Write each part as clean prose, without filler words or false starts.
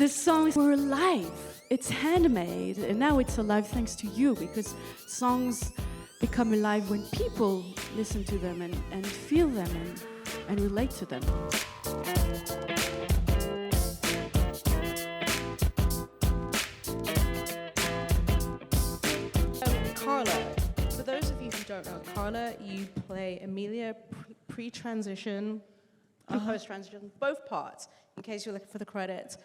This songs were alive. It's handmade, and now it's alive thanks to you, because songs become alive when people listen to them and feel them and relate to them. Karla, for those of you who don't know, Karla, you play Emilia pre-transition and post-transition, both parts, in case you're looking for the credits.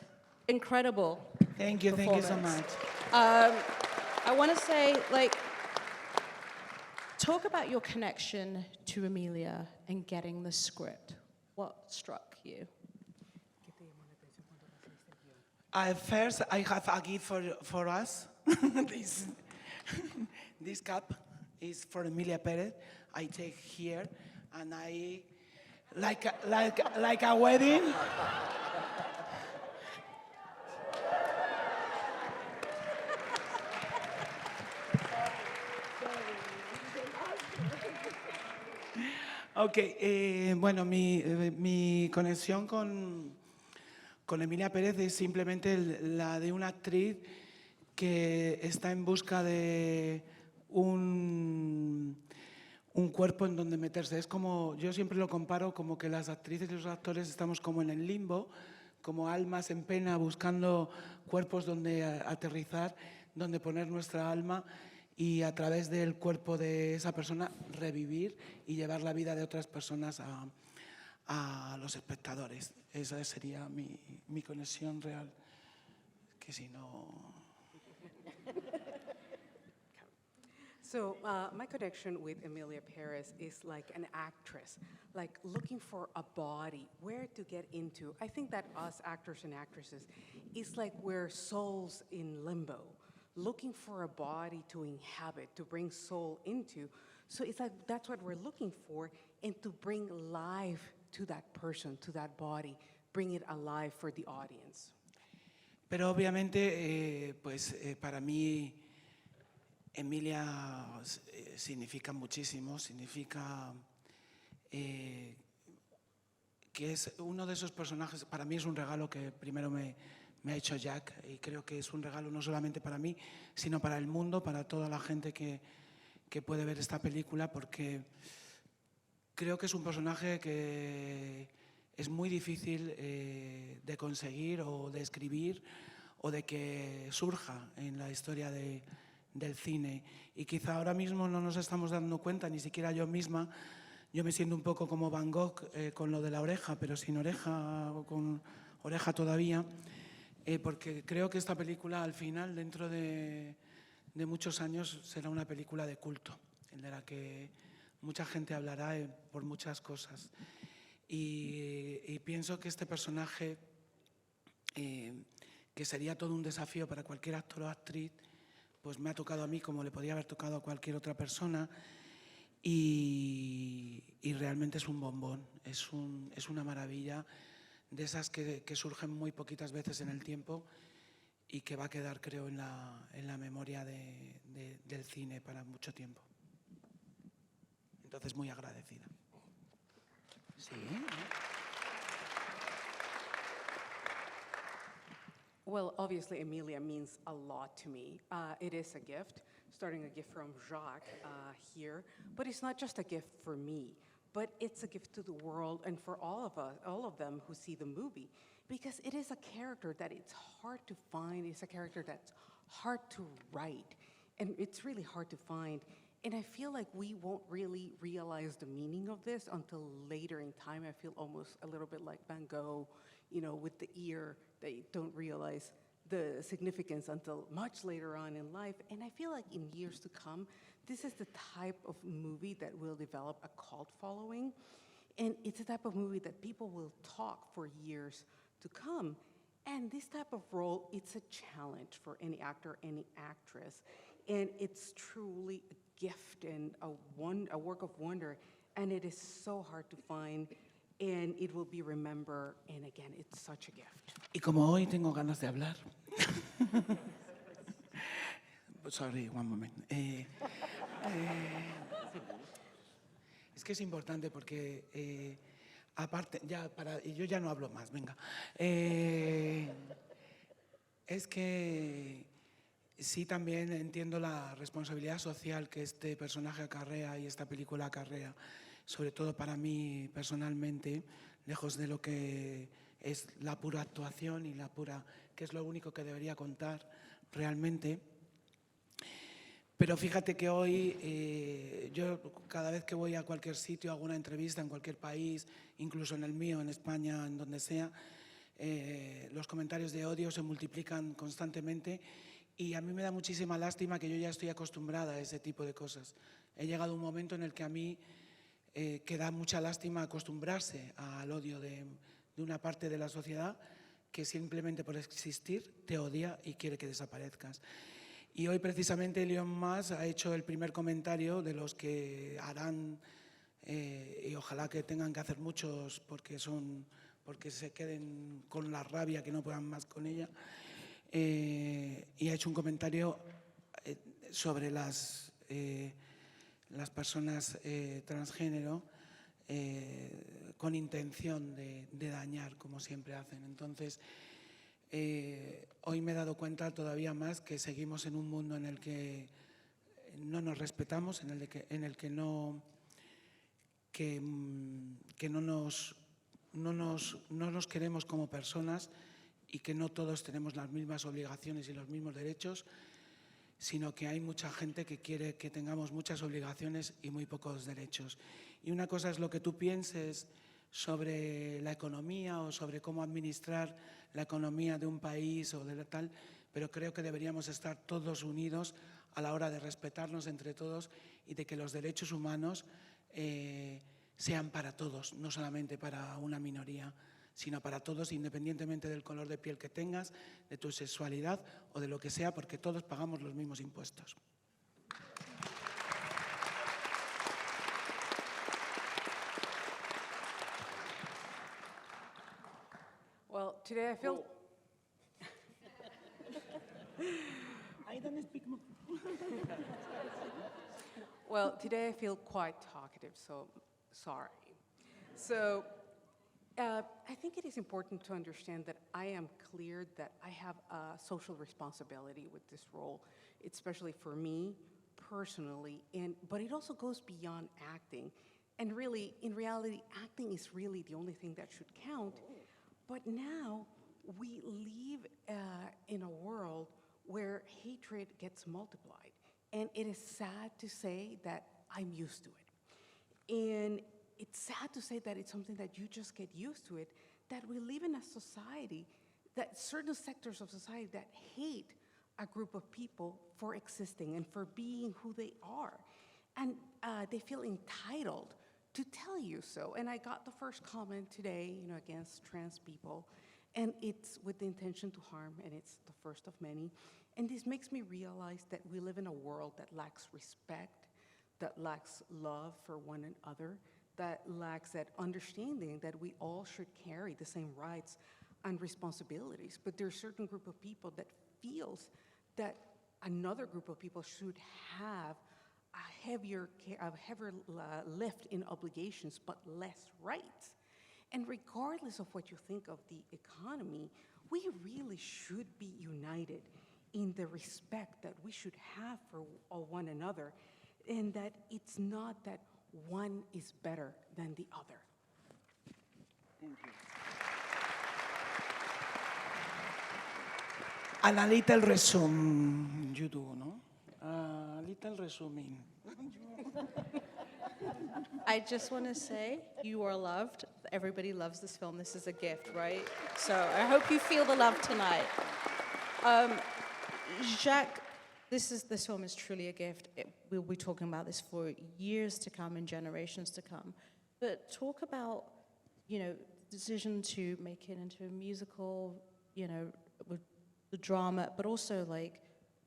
Incredible. Thank you so much. I want to say, talk about your connection to Emilia and getting the script. What struck you? First, I have a gift for us. This cup is for Emilia Pérez. I take here, and I like a wedding. Ok, bueno, mi conexión con Emilia Pérez es simplemente la de una actriz que está en busca de un cuerpo en donde meterse. Es como, yo siempre lo comparo como que las actrices y los actores estamos como en el limbo, como almas en pena buscando cuerpos donde aterrizar, donde poner nuestra alma y a través del cuerpo de esa persona revivir y llevar la vida de otras personas a los espectadores. Esa sería mi conexión real, que si no... So my connection with Emilia Pérez is like an actress, like looking for a body, where to get into. I think that us actors and actresses is like we're souls in limbo, looking for a body to inhabit, to bring soul into. So it's like that's what we're looking for, and to bring life to that person, to that body, bring it alive for the audience. Pero obviamente, para mí, Emilia significa muchísimo, significa que es uno de esos personajes, para mí es un regalo que primero me ha hecho Jacques, y creo que es un regalo no solamente para mí, sino para el mundo, para toda la gente que puede ver esta película, porque creo que es un personaje que es muy difícil de conseguir o de escribir o de que surja en la historia del cine. Y quizá ahora mismo no nos estamos dando cuenta, ni siquiera yo misma. Yo me siento un poco como Van Gogh con lo de la oreja, pero sin oreja o con oreja todavía, porque creo que esta película al final, dentro de muchos años, será una película de culto, en la que mucha gente hablará por muchas cosas. Y pienso que este personaje, que sería todo un desafío para cualquier actor o actriz, pues me ha tocado a mí como le podría haber tocado a cualquier otra persona, y realmente es un bombón, es una maravilla de esas que surgen muy poquitas veces en el tiempo y que va a quedar, creo, en la memoria del cine para mucho tiempo. Entonces, muy agradecida. Sí. Well, obviously, Emilia means a lot to me. It is a gift, starting a gift from Jacques here, but it's not just a gift for me, but it's a gift to the world and for all of us, all of them who see the movie, because it is a character that it's hard to find. It's a character that's hard to write, and it's really hard to find. And I feel like we won't really realize the meaning of this until later in time. I feel almost a little bit like Van Gogh, you know, with the ear. They don't realize the significance until much later on in life. And I feel like in years to come, this is the type of movie that will develop a cult following. And it's a type of movie that people will talk for years to come. And this type of role, it's a challenge for any actor, any actress. And it's truly a gift and a work of wonder. And it is so hard to find. And it will be remembered, and again, it's such a gift. Y como hoy tengo ganas de hablar. Sorry, one moment. Es que es importante porque, aparte, yo ya no hablo más, venga. Es que sí, también entiendo la responsabilidad social que este personaje acarrea y esta película acarrea, sobre todo para mí personalmente, lejos de lo que es la pura actuación y la pura, que es lo único que debería contar realmente. Pero fíjate que hoy yo cada vez que voy a cualquier sitio, hago una entrevista en cualquier país, incluso en el mío, en España, en donde sea, los comentarios de odio se multiplican constantemente y a mí me da muchísima lástima que yo ya estoy acostumbrada a ese tipo de cosas. He llegado a un momento en el que a mí que da mucha lástima acostumbrarse al odio de una parte de la sociedad que simplemente por existir te odia y quiere que desaparezcas. Y hoy precisamente Elon Musk ha hecho el primer comentario de los que harán, y ojalá que tengan que hacer muchos porque se queden con la rabia que no puedan más con ella, y ha hecho un comentario sobre las personas transgénero con intención de dañar, como siempre hacen. Entonces, hoy me he dado cuenta todavía más que seguimos en un mundo en el que no nos respetamos, en el que no nos queremos como personas y que no todos tenemos las mismas obligaciones y los mismos derechos, sino que hay mucha gente que quiere que tengamos muchas obligaciones y muy pocos derechos. Y una cosa es lo que tú pienses sobre la economía o sobre cómo administrar la economía de un país o de tal, pero creo que deberíamos estar todos unidos a la hora de respetarnos entre todos y de que los derechos humanos sean para todos, no solamente para una minoría, sino para todos, independientemente del color de piel que tengas, de tu sexualidad o de lo que sea, porque todos pagamos los mismos impuestos. Well, today I feel... I don't speak more. Well, today I feel quite talkative, so sorry. So I think it is important to understand that I am clear that I have a social responsibility with this role, especially for me personally, but it also goes beyond acting. And really, in reality, acting is really the only thing that should count. But now we live in a world where hatred gets multiplied. And it is sad to say that I'm used to it. And it's sad to say that it's something that you just get used to it, that we live in a society, that certain sectors of society that hate a group of people for existing and for being who they are. And they feel entitled to tell you so. And I got the first comment today, against trans people, and it's with the intention to harm, and it's the first of many. And this makes me realize that we live in a world that lacks respect, that lacks love for one another, that lacks that understanding that we all should carry the same rights and responsibilities. But there's a certain group of people that feels that another group of people should have a heavier lift in obligations, but less rights. And regardless of what you think of the economy, we really should be united in the respect that we should have for one another, and that it's not that one is better than the other. Thank you. And a little resume, you do, no? A little resuming. I just want to say you are loved. Everybody loves this film. This is a gift, right? So I hope you feel the love tonight. Jacques, this film is truly a gift. We'll be talking about this for years to come and generations to come. But talk about, decision to make it into a musical, with the drama, but also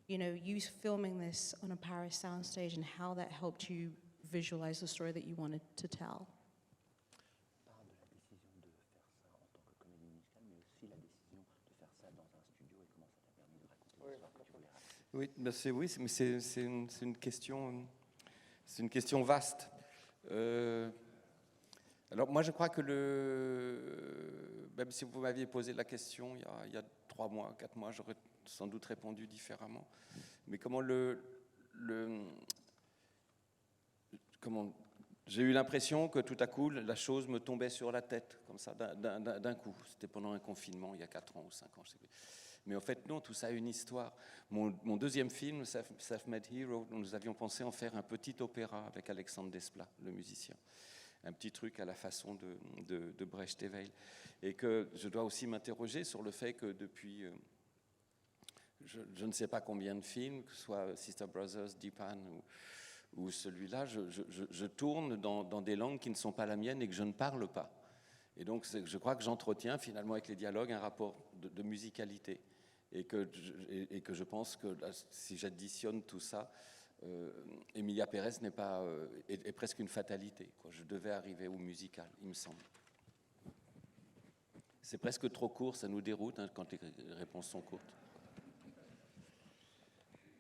you filming this on a Paris soundstage and how that helped you visualize the story that you wanted to tell. Oui, c'est une question vaste. Alors moi je crois que même si vous m'aviez posé la question il y a 3 mois, 4 mois, j'aurais sans doute répondu différemment. Mais j'ai eu l'impression que tout à coup, la chose me tombait sur la tête, comme ça, d'un coup. C'était pendant un confinement, il y a 4 ans ou 5 ans, je sais plus. Mais en fait, non, tout ça a une histoire. Mon deuxième film, Self-Made Hero, nous avions pensé en faire un petit opéra avec Alexandre Desplat, le musicien. Un petit truc à la façon de Brecht et Weil. Et que je dois aussi m'interroger sur le fait que depuis, je ne sais pas combien de films, que ce soit Sister Brothers, Deepan ou celui-là, je tourne dans des langues qui ne sont pas la mienne et que je ne parle pas. Et donc, je crois que j'entretiens finalement avec les dialogues un rapport de musicalité. Et que je pense que là, si j'additionne tout ça, Emilia Pérez est presque une fatalité, quoi. Je devais arriver au musical, il me semble. C'est presque trop court, ça nous déroute quand les réponses sont courtes.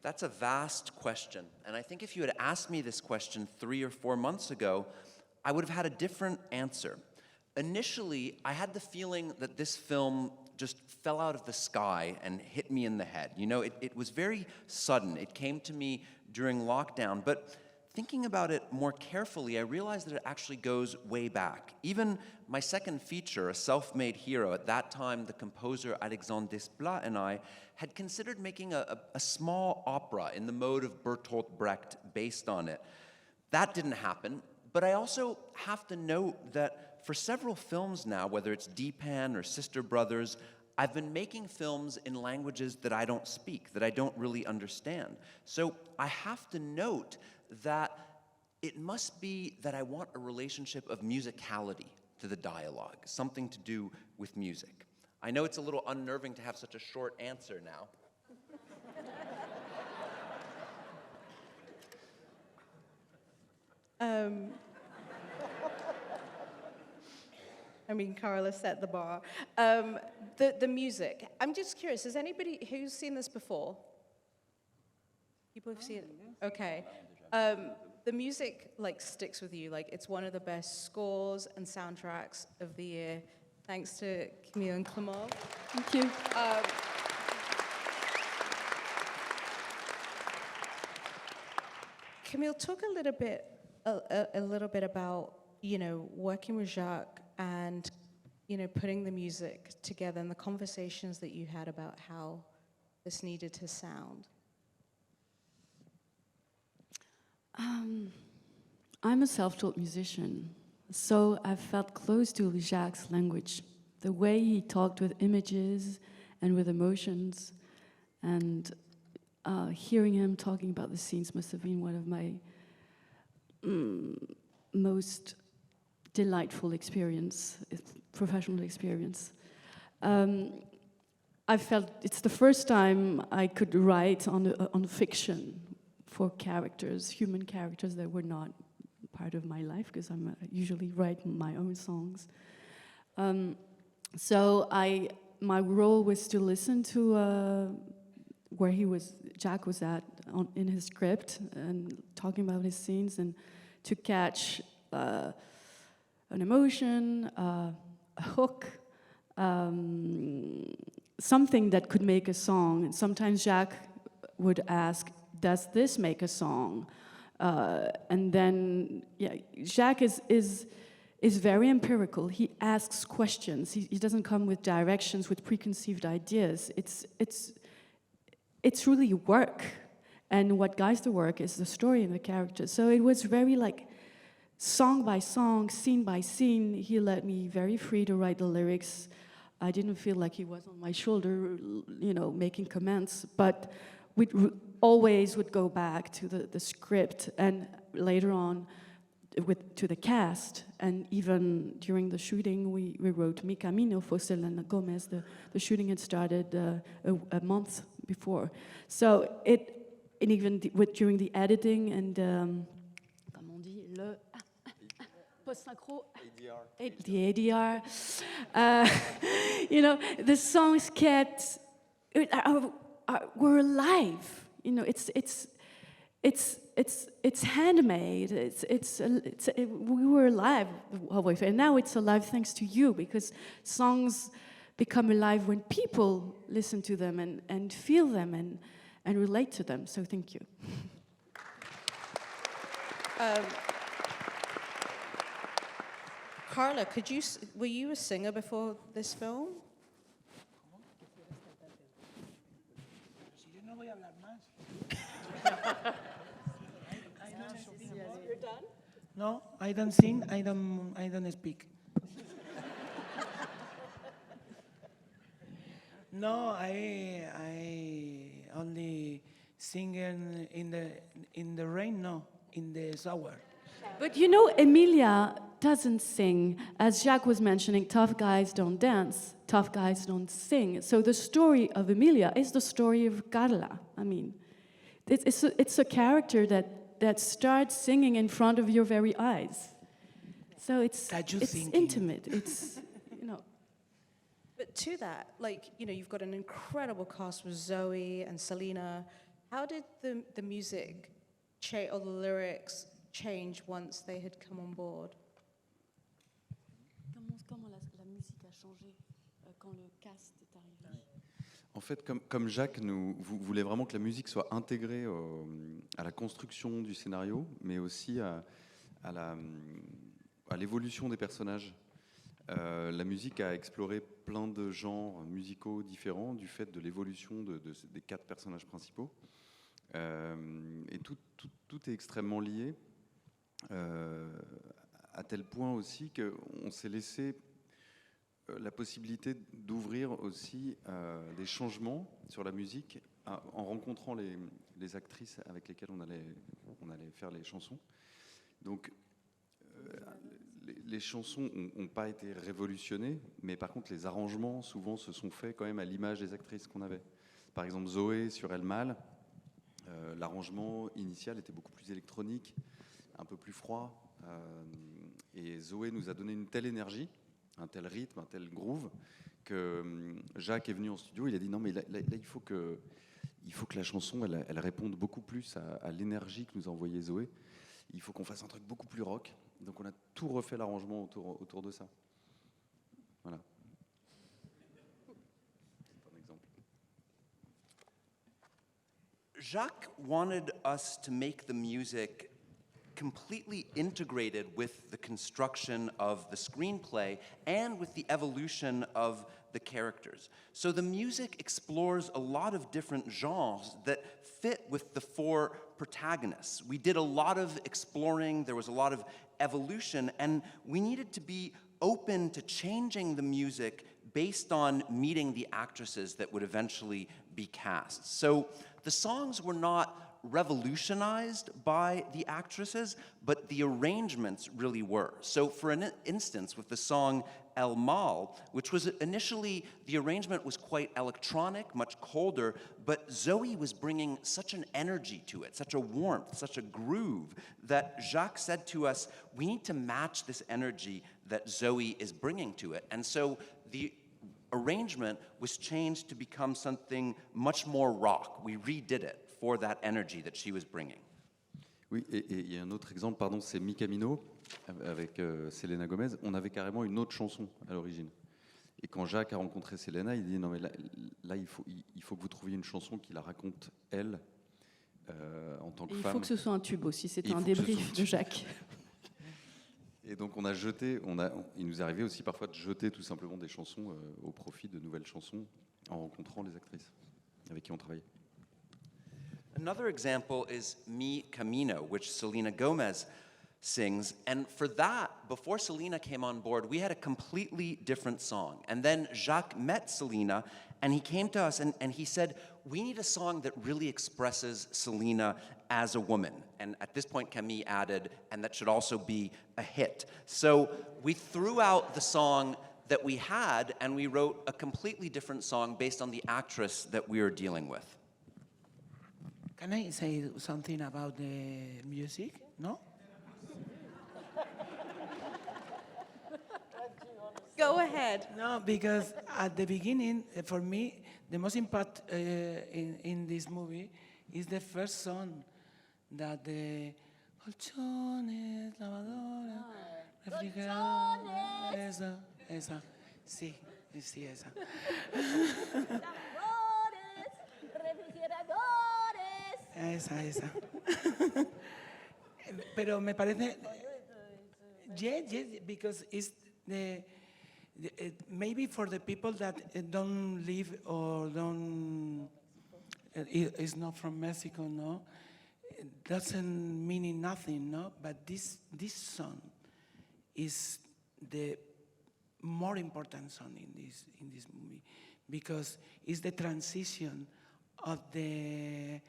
That's a vast question. And I think if you had asked me this question 3 or 4 months ago, I would have had a different answer. Initially, I had the feeling that this film just fell out of the sky and hit me in the head. You know, it was very sudden. It came to me during lockdown. But thinking about it more carefully, I realized that it actually goes way back. Even my second feature, A Self-Made Hero, at that time, the composer Alexandre Desplat and I had considered making a small opera in the mode of Bertolt Brecht based on it. That didn't happen, but I also have to note that for several films now, whether it's Deepan or Sister Brothers, I've been making films in languages that I don't speak, that I don't really understand. So I have to note that it must be that I want a relationship of musicality to the dialogue, something to do with music. I know it's a little unnerving to have such a short answer now. I mean, Karla set the bar. The music. I'm just curious, has anybody who's seen this before? People have seen it? Okay. The music, like, sticks with you. Like, it's one of the best scores and soundtracks of the year. Thanks to Camille and Clément. Thank you. Camille, talk a little bit about, you know, working with Jacques and, you know, putting the music together and the conversations that you had about how this needed to sound. I'm a self-taught musician, so I felt close to Jacques' language, the way he talked with images and with emotions, and hearing him talking about the scenes must have been one of my most delightful professional experience. I felt it's the first time I could write on fiction for characters, human characters that were not part of my life, because I usually write my own songs. So my role was to listen to where Jacques was at in his script and talking about his scenes, and to catch an emotion, a hook, something that could make a song. And sometimes Jacques would ask, does this make a song? And then, yeah, Jacques is very empirical. He asks questions. He doesn't come with directions, with preconceived ideas. It's really work. And what guides the work is the story and the characters. So it was very like song by song, scene by scene. He let me very free to write the lyrics. I didn't feel like he was on my shoulder, you know, making comments. But we always would go back to the script, and later on to the cast. And even during the shooting, we wrote Mi Camino for Selena Gomez. The shooting had started a month before. So and even during the editing and comment on dit, le post-synchro, the ADR, you know, the songs were alive. You know, it's handmade. We were alive, and now it's alive thanks to you, because songs become alive when people listen to them and feel them and relate to them. So thank you. Karla, were you a singer before this film? No, I don't sing, I don't speak. No, I only sing in the rain, no, in the shower. But you know, Emilia doesn't sing. As Jacques was mentioning, tough guys don't dance, tough guys don't sing. So the story of Emilia is the story of Karla. I mean, it's a character that starts singing in front of your very eyes. So it's intimate. It's, you know. But to that, like, you know, you've got an incredible cast with Zoe and Selena. How did the music or the lyrics change once they had come on board? Comment la musique a changé quand le cast est arrivé? En fait, comme Jacques voulait vraiment que la musique soit intégrée à la construction du scénario, mais aussi à l'évolution des personnages. La musique a exploré plein de genres musicaux différents du fait de l'évolution des 4 personnages principaux. Et tout est extrêmement lié, à tel point aussi qu'on s'est laissé la possibilité d'ouvrir aussi des changements sur la musique en rencontrant les actrices avec lesquelles on allait faire les chansons. Donc, les chansons n'ont pas été révolutionnées, mais par contre, les arrangements, souvent, se sont faits quand même à l'image des actrices qu'on avait. Par exemple, Zoé sur El Mal, l'arrangement initial était beaucoup plus électronique, un peu plus froid, et Zoé nous a donné une telle énergie, un tel rythme, un tel groove, que Jacques est venu en studio, il a dit non mais là il faut que la chanson elle réponde beaucoup plus à l'énergie que nous a envoyé Zoé. Il faut qu'on fasse un truc beaucoup plus rock. Donc on a tout refait l'arrangement autour de ça. Voilà. C'est un exemple. Jacques wanted us to make the music completely integrated with the construction of the screenplay and with the evolution of the characters. So the music explores a lot of different genres that fit with the 4 protagonists. We did a lot of exploring, there was a lot of evolution, and we needed to be open to changing the music based on meeting the actresses that would eventually be cast. So the songs were not revolutionized by the actresses, but the arrangements really were. So for an instance, with the song El Mal, which was initially, the arrangement was quite electronic, much colder, but Zoe was bringing such an energy to it, such a warmth, such a groove, that Jacques said to us, we need to match this energy that Zoe is bringing to it. And so the arrangement was changed to become something much more rock. We redid it for that energy that she was bringing. Oui, et il y a un autre exemple, pardon, c'est Mi Camino avec Selena Gomez. On avait carrément une autre chanson à l'origine. Et quand Jacques a rencontré Selena, il dit non mais là il faut que vous trouviez une chanson qui la raconte elle en tant que femme. Il faut que ce soit un tube aussi. C'était un débrief de Jacques. Et donc on a jeté, il nous arrivait aussi parfois de jeter tout simplement des chansons au profit de nouvelles chansons en rencontrant les actrices avec qui on travaillait. Another example is Mi Camino, which Selena Gomez sings. And for that, before Selena came on board, we had a completely different song. And then Jacques met Selena, and he came to us and he said, we need a song that really expresses Selena as a woman. And at this point, Camille added, and that should also be a hit. So we threw out the song that we had, and we wrote a completely different song based on the actress that we were dealing with. Can I say something about the music? No? Go ahead. No, because at the beginning, for me, the most important in this movie is the first song that the colchones, lavadora, refrigeradora, esa, sí. Sí, esa. Esa. Pero me parece, yes, because it's maybe for the people that don't live or don't, is not from Mexico, no, it doesn't mean nothing, no. But this song is the more important song in this movie, because it's the transition of the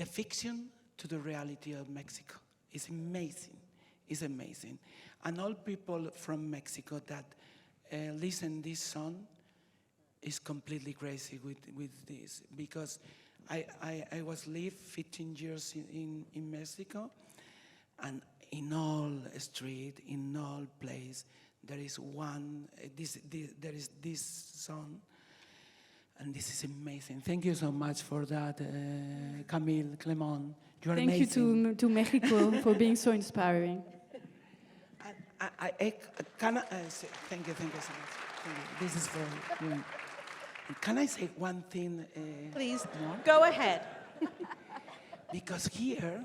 fiction to the reality of Mexico. It's amazing. It's amazing. And all people from Mexico that listen this song is completely crazy with this, because I was live 15 years in Mexico, and in all street, in all place, there is one, there is this song, and this is amazing. Thank you so much for that, Camille, Clément. You are Thank amazing. you to Mexico for being so inspiring. Thank you so much. Thank you. This is for you. Can I say one thing? Please, more? go ahead. Because here,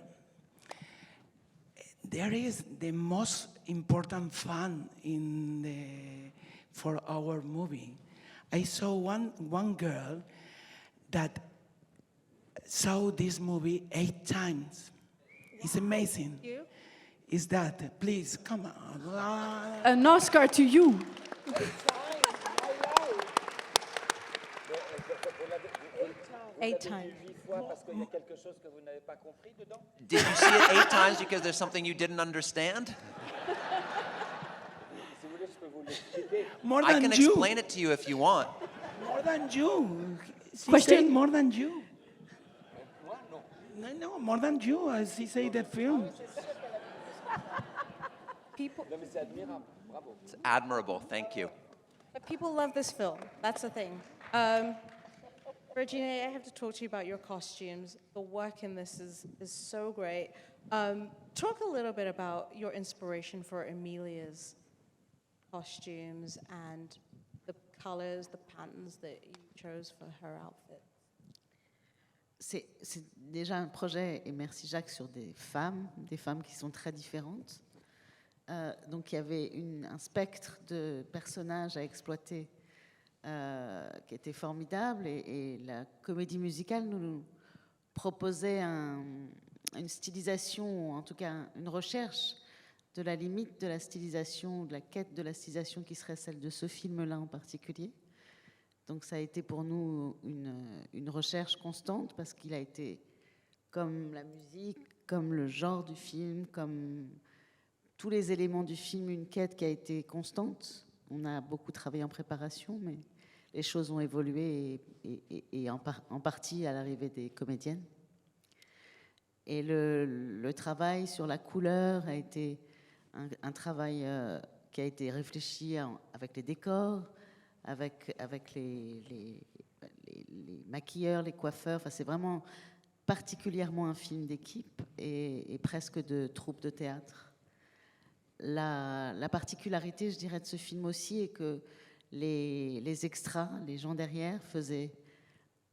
there is the most important fan for our movie. I saw one girl that saw this movie 8 times. It's amazing. You? Is that, please, come on. An Oscar to you. 8 times. Did you see it 8 times because there's something you didn't understand? More I than can you. explain it to you if you want. More than you. She Question? said more than you. No, more than you, as he say the film. People, It's admirable. Thank you. but people love this film. That's the thing. Virginie, I have to talk to you about your costumes. The work in this is so great. Talk a little bit about your inspiration for Emilia's costumes and the colors, the patterns that you chose for her outfit. C'est déjà un projet, et merci Jacques, sur des femmes qui sont très différentes. Donc il y avait un spectre de personnages à exploiter qui était formidable, et la comédie musicale nous proposait une stylisation, ou en tout cas une recherche de la limite de la stylisation, de la quête de la stylisation qui serait celle de ce film-là en particulier. Donc ça a été pour nous une recherche constante, parce qu'il a été, comme la musique, comme le genre du film, comme tous les éléments du film, une quête qui a été constante. On a beaucoup travaillé en préparation, mais les choses ont évolué, et en partie à l'arrivée des comédiennes. Et le travail sur la couleur a été un travail qui a été réfléchi avec les décors, avec les maquilleurs, les coiffeurs. Enfin, c'est vraiment particulièrement un film d'équipe et presque de troupe de théâtre. La particularité, je dirais, de ce film aussi est que les extras, les gens derrière, faisaient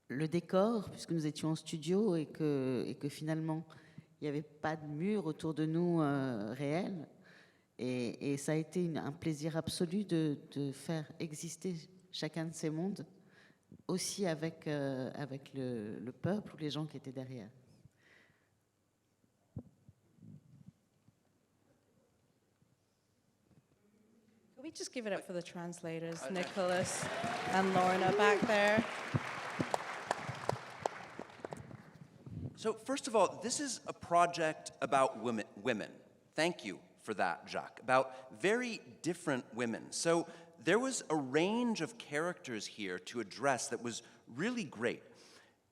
le décor, puisque nous étions en studio, et que finalement, il n'y avait pas de mur autour de nous réel. Et ça a été un plaisir absolu de faire exister chacun de ces mondes, aussi avec le peuple ou les gens qui étaient derrière. Can we just give it up for the translators, Nicholas and Lorna back there? So first of all, this is a project about women. Thank you for that, Jacques. About very different women. So there was a range of characters here to address that was really great.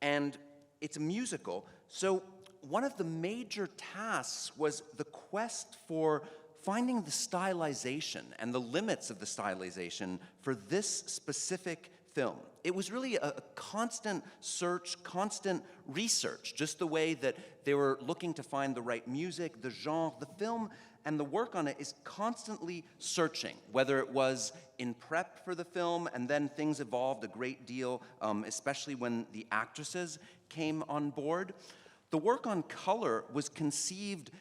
And it's a musical, so one of the major tasks was the quest for finding the stylization and the limits of the stylization for this specific film. It was really a constant search, constant research, just the way that they were looking to find the right music, the genre, the film, and the work on it is constantly searching, whether it was in prep for the film, and then things evolved a great deal, especially when the actresses came on board. The work on color was conceived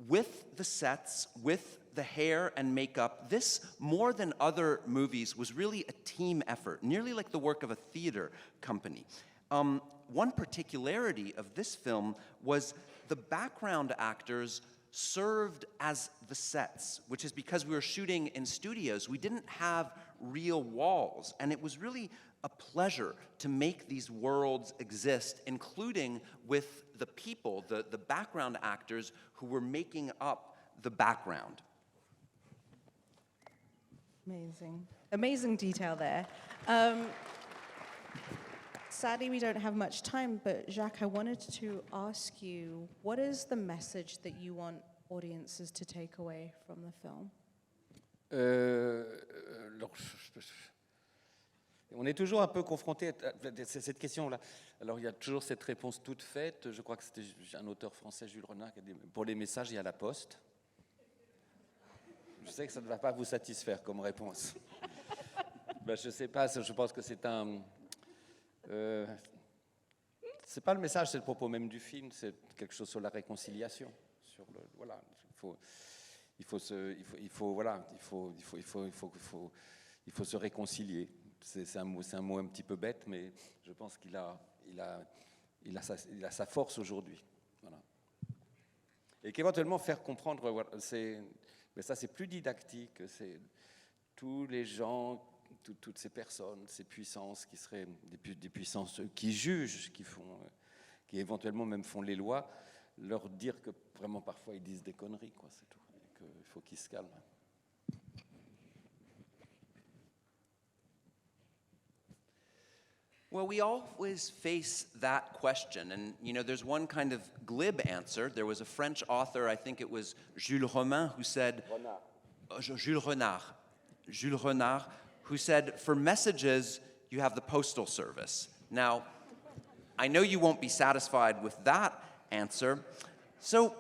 with the sets, with the hair and makeup. This, more than other movies, was really a team effort, nearly like the work of a theater company. One particularity of this film was the background actors served as the sets, which is because we were shooting in studios. We didn't have real walls, and it was really a pleasure to make these worlds exist, including with the people, the background actors who were making up the background. Amazing. Amazing detail there. Sadly, we don't have much time, but Jacques, I wanted to ask you, what is the message that you want audiences to take away from the film? On est toujours un peu confronté à cette question-là. Alors, il y a toujours cette réponse toute faite. Je crois que c'était un auteur français, Jules Renard, qui a dit « Pour les messages, il y a la poste ». Je sais que ça ne va pas vous satisfaire comme réponse. Ben, je ne sais pas, je pense que c'est un... c'est pas le message, c'est le propos même du film, c'est quelque chose sur la réconciliation. Sur le, voilà, il faut se réconcilier. C'est un mot un petit peu bête, mais je pense qu'il a sa force aujourd'hui. Voilà. Et qu'éventuellement faire comprendre, voilà, mais ça c'est plus didactique, c'est tous les gens, toutes ces personnes, ces puissances qui seraient des puissances qui jugent, qui éventuellement même font les lois, leur dire que vraiment parfois ils disent des conneries, quoi, c'est tout, et qu'il faut qu'ils se calment. Well, we always face that question, and there's one kind of glib answer. There was a French author, I think it was Jules Romain, who said, Jules Renard, who said, for messages, you have the postal service. Now, I know you won't be satisfied with that answer. So,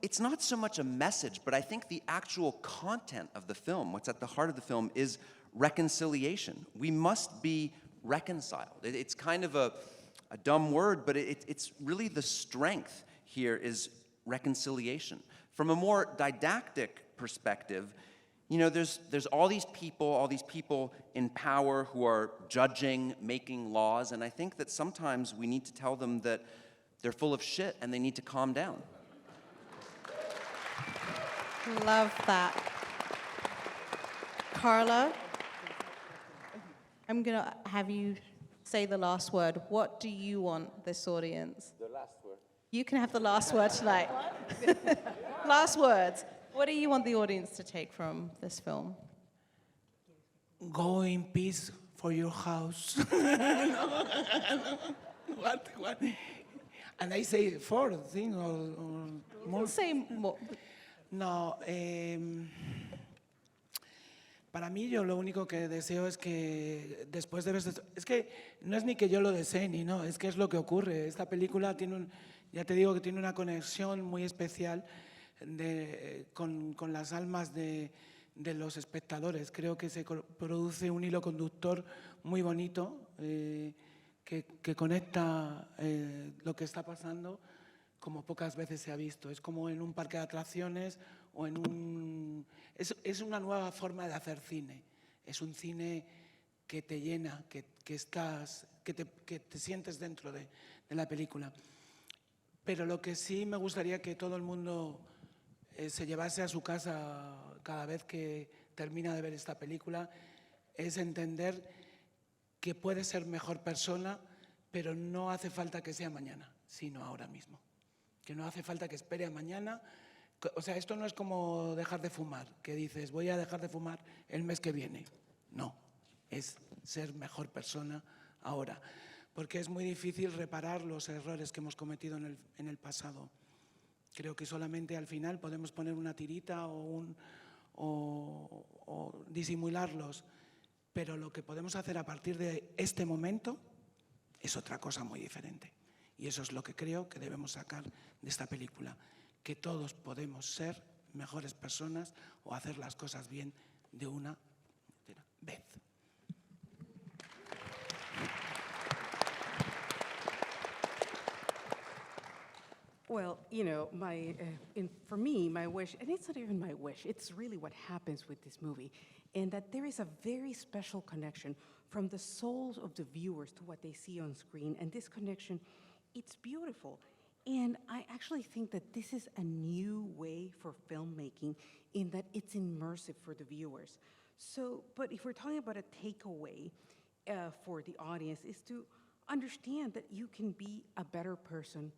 it's not so much a message, but I think the actual content of the film, what's at the heart of the film, is reconciliation. We must be reconciled. It's kind of a dumb word, but it's really the strength here is reconciliation. From a more didactic perspective, there's all these people in power who are judging, making laws, and I think that sometimes we need to tell them that they're full of shit and they need to calm down. Love that. Karla, I'm going to have you say the last word. What do you want this audience? The last word. You can have the last word tonight. Last words. What do you want the audience to take from this film? Go in peace for your house. What? And I say fourth thing or more? Say more. No, para mí yo lo único que deseo es que después de ver esto, es que no es ni que yo lo desee ni no, es que es lo que ocurre. Esta película tiene ya te digo que tiene una conexión muy especial con las almas de los espectadores. Creo que se produce un hilo conductor muy bonito que conecta lo que está pasando como pocas veces se ha visto. Es como en un parque de atracciones o en un... Es una nueva forma de hacer cine. Es un cine que te llena, que te sientes dentro de la película. Pero lo que sí me gustaría que todo el mundo se llevase a su casa cada vez que termina de ver esta película es entender que puede ser mejor persona, pero no hace falta que sea mañana, sino ahora mismo. Que no hace falta que espere a mañana. O sea, esto no es como dejar de fumar, que dices, voy a dejar de fumar el mes que viene. No, es ser mejor persona ahora. Porque es muy difícil reparar los errores que hemos cometido en el pasado. Creo que solamente al final podemos poner una tirita o disimularlos, pero lo que podemos hacer a partir de este momento es otra cosa muy diferente. Y eso es lo que creo que debemos sacar de esta película, que todos podemos ser mejores personas o hacer las cosas bien de una manera. Beth. Well, you know, for me, my wish, and it's not even my wish, it's really what happens with this movie, and that there is a very special connection from the souls of the viewers to what they see on screen, and this connection, it's beautiful. And I actually think that this is a new way for filmmaking in that it's immersive for the viewers. So, but if we're talking about a takeaway for the audience, is to understand that you can be a better person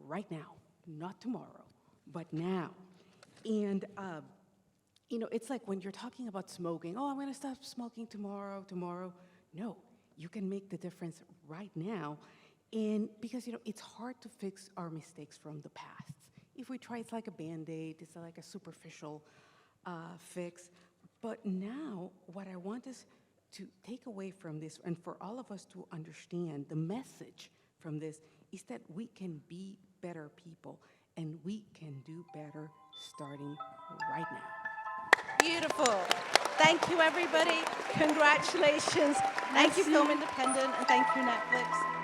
right now, not tomorrow, but now. And, you know, it's like when you're talking about smoking, oh, I'm gonna stop smoking tomorrow. No, you can make the difference right now. And because, you know, it's hard to fix our mistakes from the past. If we try, it's like a Band-Aid, it's like a superficial fix. But now, what I want is to take away from this, and for all of us to understand the message from this, is that we can be better people, and we can do better starting right now. Beautiful. Thank you, everybody. Congratulations. Thank you, Film Independent, and thank you, Netflix.